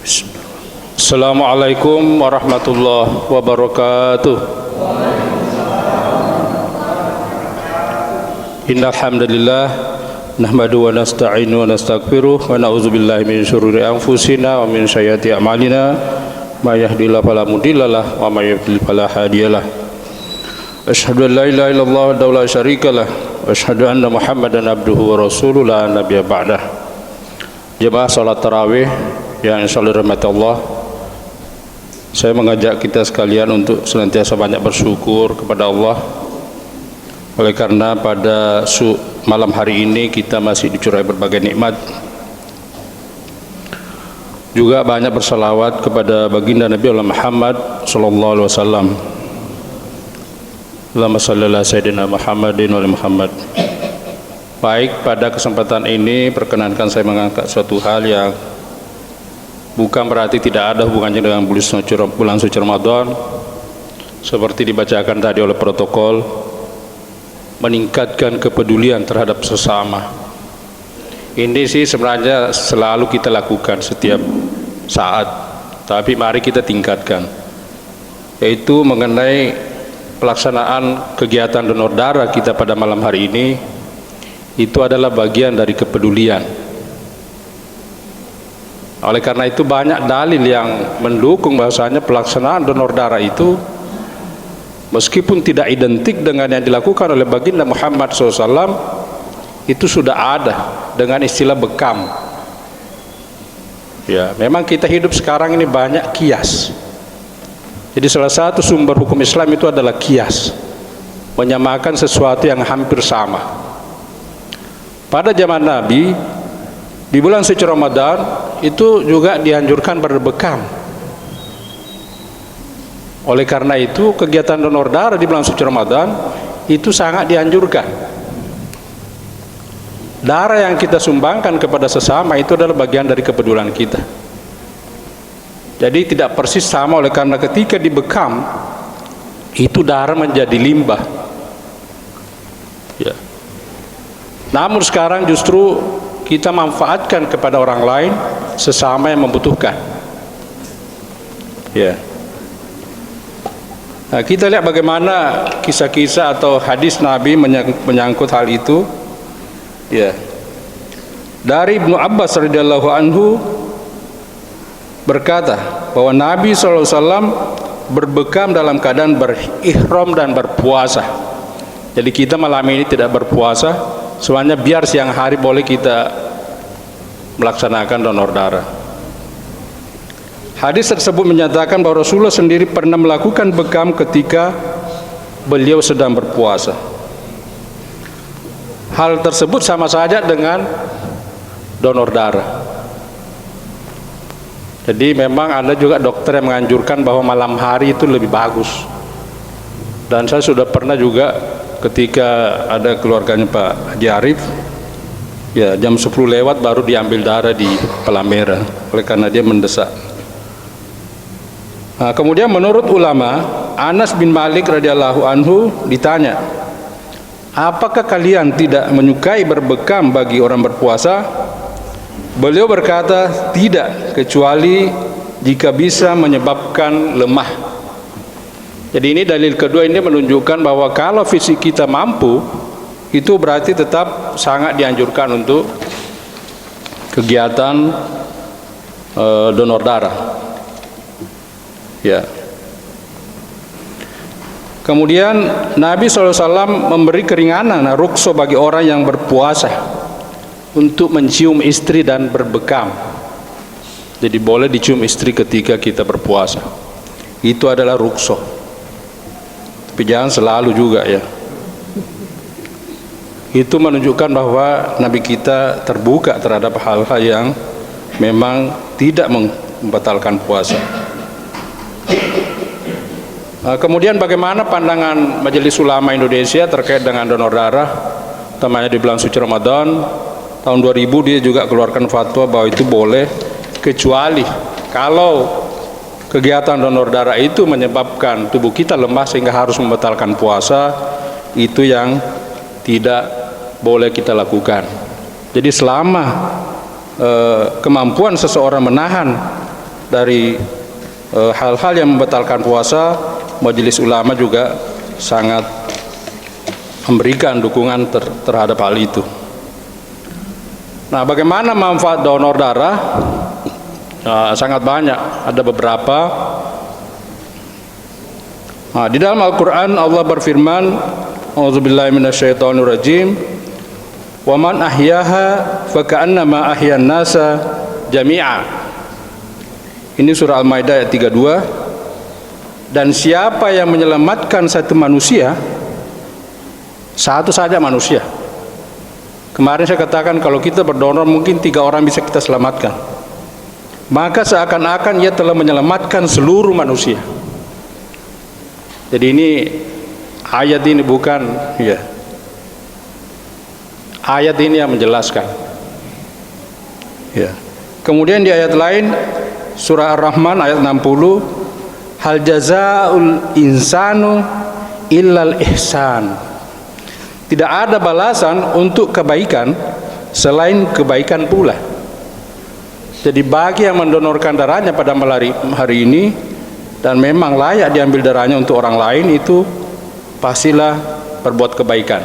Assalamualaikum warahmatullahi wabarakatuh. Innal hamdalillah nahmadu wa nasta'inu wa nastaghfiruh wa na'udzu billahi min syururi anfusina wa min sayyiati a'malina may yahdihillahu fala mudhillalah wa may yudlil fala hadiyalah. Asyhadu an la ilaha illallah wa la syarikalah wa asyhadu anna Muhammadan abduhu wa rasuluhu la nabiyya ba'dah. Jemaah salat tarawih yang insyaallah dirahmati Allah, saya mengajak kita sekalian untuk senantiasa banyak bersyukur kepada Allah, oleh karena pada malam hari ini kita masih dicurahai berbagai nikmat. Juga banyak bersalawat kepada baginda Nabi Muhammad sallallahu alaihi wasallam. Allahumma shalli ala sayyidina Muhammadin wa ali Muhammad. Baik, pada kesempatan ini perkenankan saya mengangkat suatu hal yang bukan berarti tidak ada hubungannya dengan bulan suci Ramadan, seperti dibacakan tadi oleh protokol, meningkatkan kepedulian terhadap sesama. Ini sih sebenarnya selalu kita lakukan setiap saat, tapi mari kita tingkatkan, yaitu mengenai pelaksanaan kegiatan donor darah kita pada malam hari ini. Itu adalah bagian dari kepedulian. Oleh karena itu banyak dalil yang mendukung bahwasanya pelaksanaan donor darah itu meskipun tidak identik dengan yang dilakukan oleh baginda Muhammad SAW, itu sudah ada dengan istilah bekam. Ya, memang kita hidup sekarang ini banyak kias. Jadi salah satu sumber hukum Islam itu adalah kias, menyamakan sesuatu yang hampir sama. Pada zaman Nabi, di bulan suci Ramadan itu juga dianjurkan berbekam. Oleh karena itu kegiatan donor darah di bulan suci Ramadan itu sangat dianjurkan. Darah yang kita sumbangkan kepada sesama itu adalah bagian dari kepedulian kita. Jadi tidak persis sama, oleh karena ketika dibekam itu darah menjadi limbah. Ya. Namun sekarang justru kita manfaatkan kepada orang lain, sesama yang membutuhkan. Ya. Nah, kita lihat bagaimana kisah-kisah atau hadis Nabi menyangkut hal itu. Ya. Dari Ibnu Abbas radhiyallahu anhu berkata bahwa Nabi SAW berbekam dalam keadaan berihram dan berpuasa. Jadi kita malam ini tidak berpuasa, soalnya biar siang hari boleh kita melaksanakan donor darah. Hadis tersebut menyatakan bahwa Rasulullah sendiri pernah melakukan bekam ketika beliau sedang berpuasa. Hal tersebut sama saja dengan donor darah. Jadi memang ada juga dokter yang menganjurkan bahwa malam hari itu lebih bagus. Dan saya sudah pernah juga ketika ada keluarganya Pak Haji Arif, ya jam 10 lewat baru diambil darah di Palmera, oleh karena dia mendesak. Nah, kemudian menurut ulama, Anas bin Malik radhiyallahu anhu ditanya, apakah kalian tidak menyukai berbekam bagi orang berpuasa? Beliau berkata, tidak, kecuali jika bisa menyebabkan lemah. Jadi ini dalil kedua, ini menunjukkan bahwa kalau fisik kita mampu, itu berarti tetap sangat dianjurkan untuk kegiatan donor darah. Ya. Kemudian Nabi SAW memberi keringanan rukso bagi orang yang berpuasa untuk mencium istri dan berbekam. Jadi boleh dicium istri ketika kita berpuasa. Itu adalah rukso. Tapi jangan selalu juga ya. Itu menunjukkan bahwa Nabi kita terbuka terhadap hal-hal yang memang tidak membatalkan puasa. Kemudian bagaimana pandangan Majelis Ulama Indonesia terkait dengan donor darah, utamanya di bulan suci Ramadan? Tahun 2000 dia juga keluarkan fatwa bahwa itu boleh, kecuali kalau kegiatan donor darah itu menyebabkan tubuh kita lemah sehingga harus membatalkan puasa, itu yang tidak boleh kita lakukan. Jadi selama kemampuan seseorang menahan dari hal-hal yang membatalkan puasa, Majelis Ulama juga sangat memberikan dukungan terhadap hal itu. Nah, bagaimana manfaat donor darah? Sangat banyak, ada beberapa. Nah, di dalam Al-Quran Allah berfirman, A'udzubillahi minasyaitonirrajim, wa man ahyaha faka'annama ahyan nasa jami'a. Ini surah Al-Maidah ayat 32. Dan siapa yang menyelamatkan satu manusia, satu saja manusia. Kemarin saya katakan kalau kita berdonor mungkin 3 orang bisa kita selamatkan. Maka seakan-akan ia telah menyelamatkan seluruh manusia. Jadi ini ayat ini bukan ayat ini yang menjelaskan. Kemudian di ayat lain surah Ar-Rahman ayat 60, hal jazaul insanu illal ihsan. Tidak ada balasan untuk kebaikan selain kebaikan pula. Jadi bagi yang mendonorkan darahnya pada hari ini dan memang layak diambil darahnya untuk orang lain, itu pastilah berbuat kebaikan.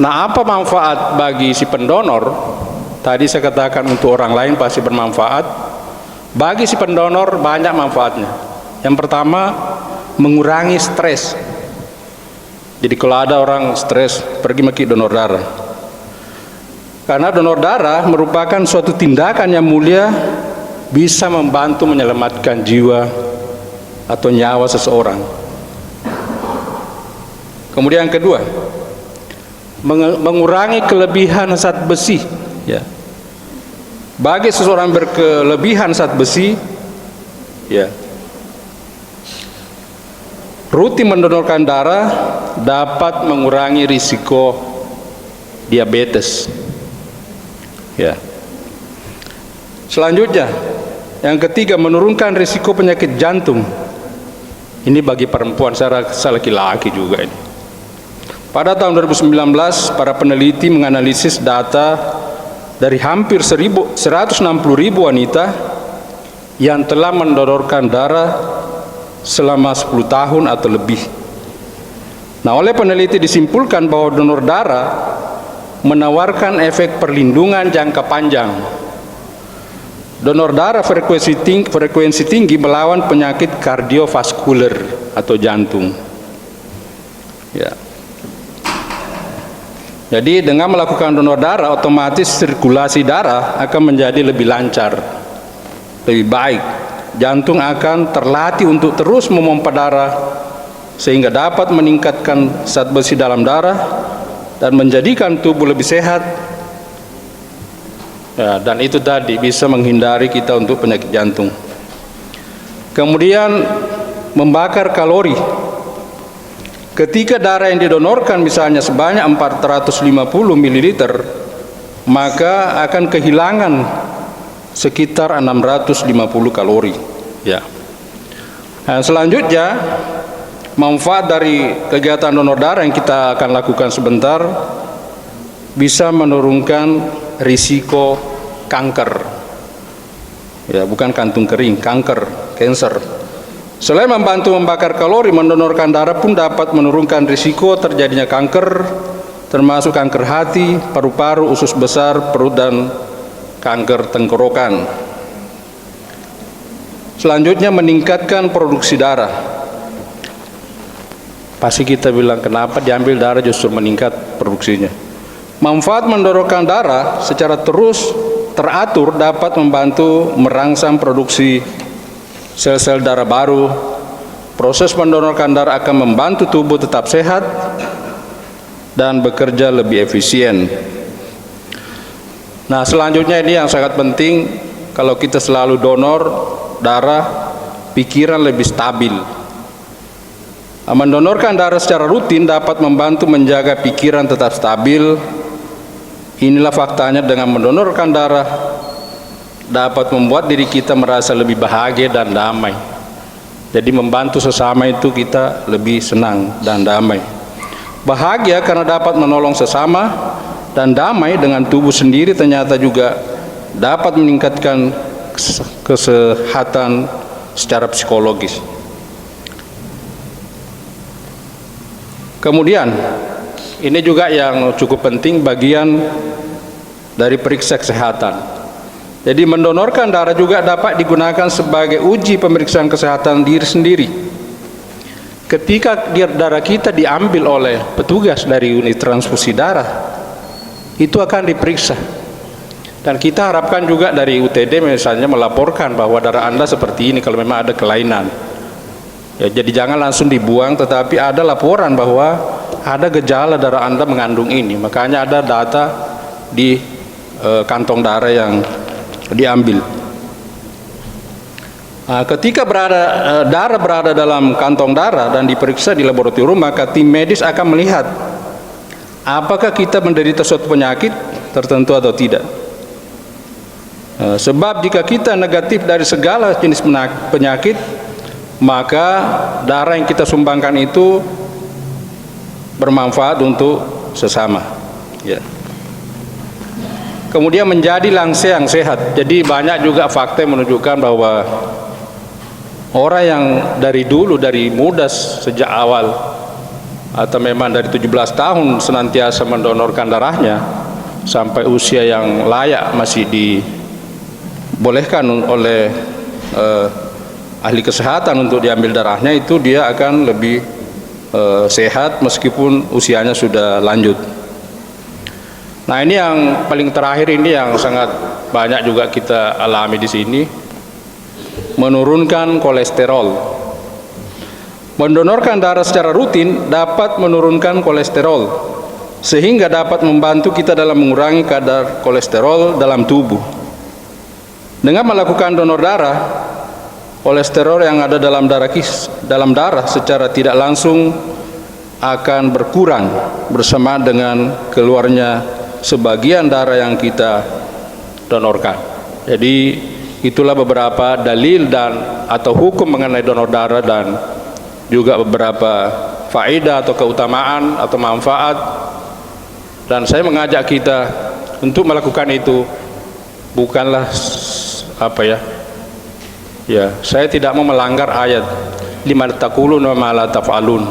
Nah, apa manfaat bagi si pendonor? Tadi saya katakan untuk orang lain pasti bermanfaat. Bagi si pendonor banyak manfaatnya. Yang pertama, mengurangi stres. Jadi kalau ada orang stres, pergi maki donor darah. Karena donor darah merupakan suatu tindakan yang mulia, bisa membantu menyelamatkan jiwa atau nyawa seseorang. Kemudian yang kedua, mengurangi kelebihan zat besi. Bagi seseorang berkelebihan zat besi, rutin mendonorkan darah dapat mengurangi risiko diabetes. Selanjutnya, yang ketiga, menurunkan risiko penyakit jantung. Ini bagi perempuan, saya laki-laki juga ini. Pada tahun 2019, para peneliti menganalisis data dari hampir 160.000 wanita yang telah mendonorkan darah selama 10 tahun atau lebih. Nah, oleh peneliti disimpulkan bahwa donor darah menawarkan efek perlindungan jangka panjang. Donor darah frekuensi tinggi melawan penyakit kardiovaskuler atau jantung. Jadi dengan melakukan donor darah, otomatis sirkulasi darah akan menjadi lebih lancar, lebih baik. Jantung akan terlatih untuk terus memompa darah sehingga dapat meningkatkan zat besi dalam darah dan menjadikan tubuh lebih sehat. Dan itu tadi bisa menghindari kita untuk penyakit jantung. Kemudian membakar kalori. Ketika darah yang didonorkan misalnya sebanyak 450 ml, maka akan kehilangan sekitar 650 kalori. Nah, selanjutnya, manfaat dari kegiatan donor darah yang kita akan lakukan sebentar, bisa menurunkan risiko kanker. Bukan kantung kering, kanker, cancer. Selain membantu membakar kalori, mendonorkan darah pun dapat menurunkan risiko terjadinya kanker, termasuk kanker hati, paru-paru, usus besar, perut, dan kanker tenggorokan. Selanjutnya, meningkatkan produksi darah. Pasti kita bilang, kenapa diambil darah justru meningkat produksinya? Manfaat mendonorkan darah secara terus teratur dapat membantu merangsang produksi sel-sel darah baru. Proses mendonorkan darah akan membantu tubuh tetap sehat dan bekerja lebih efisien. Nah, selanjutnya ini yang sangat penting, kalau kita selalu donor darah, pikiran lebih stabil. Mendonorkan darah secara rutin dapat membantu menjaga pikiran tetap stabil. Inilah faktanya, dengan mendonorkan darah dapat membuat diri kita merasa lebih bahagia dan damai. Jadi membantu sesama itu kita lebih senang dan damai. Bahagia karena dapat menolong sesama, dan damai dengan tubuh sendiri ternyata juga dapat meningkatkan kesehatan secara psikologis. Kemudian ini juga yang cukup penting, bagian dari periksa kesehatan. Jadi mendonorkan darah juga dapat digunakan sebagai uji pemeriksaan kesehatan diri sendiri. Ketika darah kita diambil oleh petugas dari unit transfusi darah, itu akan diperiksa. Dan kita harapkan juga dari UTD misalnya melaporkan bahwa darah Anda seperti ini kalau memang ada kelainan. Ya, jadi jangan langsung dibuang, tetapi ada laporan bahwa ada gejala darah Anda mengandung ini. Makanya ada data di kantong darah yang diambil. Nah, ketika darah berada dalam kantong darah dan diperiksa di laboratorium, maka tim medis akan melihat apakah kita menderita suatu penyakit tertentu atau tidak. Sebab jika kita negatif dari segala jenis penyakit, maka darah yang kita sumbangkan itu bermanfaat untuk sesama. Ya. Kemudian menjadi langsia yang sehat. Jadi banyak juga fakta yang menunjukkan bahwa orang yang dari dulu, dari muda sejak awal atau memang dari 17 tahun senantiasa mendonorkan darahnya sampai usia yang layak masih dibolehkan oleh ahli kesehatan untuk diambil darahnya, itu dia akan lebih sehat meskipun usianya sudah lanjut. Nah, ini yang paling terakhir, ini yang sangat banyak juga kita alami di sini, menurunkan kolesterol. Mendonorkan darah secara rutin dapat menurunkan kolesterol, sehingga dapat membantu kita dalam mengurangi kadar kolesterol dalam tubuh. Dengan melakukan donor darah, kolesterol yang ada dalam darah secara tidak langsung akan berkurang bersama dengan keluarnya sebagian darah yang kita donorkan. Jadi itulah beberapa dalil dan atau hukum mengenai donor darah dan juga beberapa faedah atau keutamaan atau manfaat. Dan saya mengajak kita untuk melakukan itu, bukanlah saya tidak mau melanggar ayat lima taqulun wa ma la taf'alun.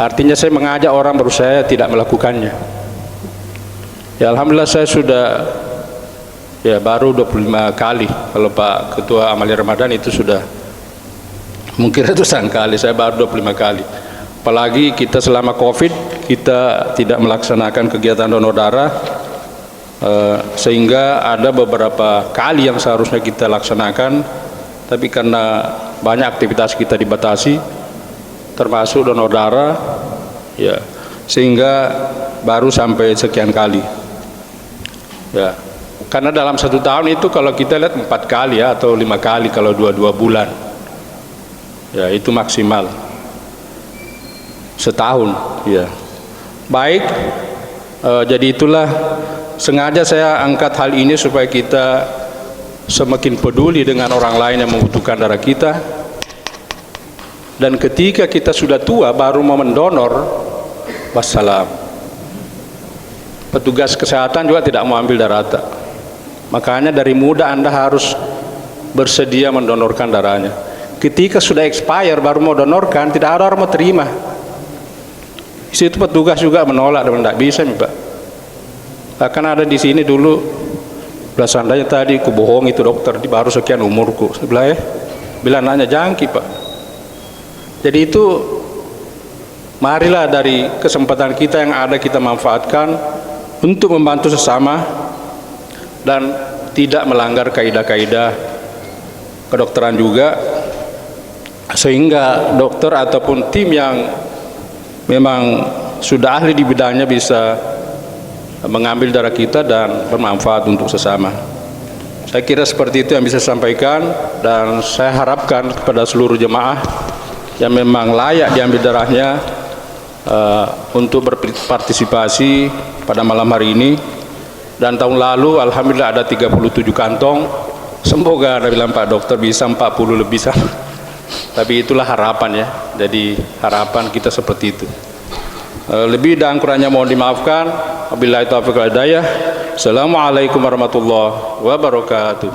Artinya saya mengajak orang berusaha tidak melakukannya. Ya, alhamdulillah saya sudah baru 25 kali. Kalau Pak Ketua Amalia Ramadan itu sudah mungkin ratusan kali, saya baru 25 kali. Apalagi kita selama Covid kita tidak melaksanakan kegiatan donor darah, sehingga ada beberapa kali yang seharusnya kita laksanakan, tapi karena banyak aktivitas kita dibatasi, termasuk donor darah, ya, sehingga baru sampai sekian kali. Ya, karena dalam satu tahun itu kalau kita lihat 4 kali ya, atau 5 kali kalau 2 bulan, ya itu maksimal setahun. Ya, baik. Jadi itulah sengaja saya angkat hal ini supaya kita semakin peduli dengan orang lain yang membutuhkan darah kita. Dan ketika kita sudah tua baru mau mendonor, wassalam. Petugas kesehatan juga tidak mau ambil darah. Makanya dari muda Anda harus bersedia mendonorkan darahnya. Ketika sudah expired baru mau donorkan, tidak ada orang mau terima. Di situ petugas juga menolak dan tidak bisa, Pak. Bahkan ada di sini dulu, seandainya tadi kubohong itu dokter, baru sekian umurku. Sebelah bila anaknya jangki, Pak. Jadi itu marilah dari kesempatan kita yang ada kita manfaatkan untuk membantu sesama dan tidak melanggar kaidah-kaidah kedokteran juga, sehingga dokter ataupun tim yang memang sudah ahli di bidangnya bisa mengambil darah kita dan bermanfaat untuk sesama. Saya kira seperti itu yang bisa saya sampaikan, dan saya harapkan kepada seluruh jemaah yang memang layak diambil darahnya untuk berpartisipasi pada malam hari ini. Dan tahun lalu alhamdulillah ada 37 kantong. Semoga ada bilang Pak Dokter bisa 40 lebih sama. Tapi itulah harapan ya. Jadi harapan kita seperti itu. Lebih dan kurangnya mohon dimaafkan. Wabillahi taufiq wal hidayah. Assalamualaikum warahmatullahi wabarakatuh.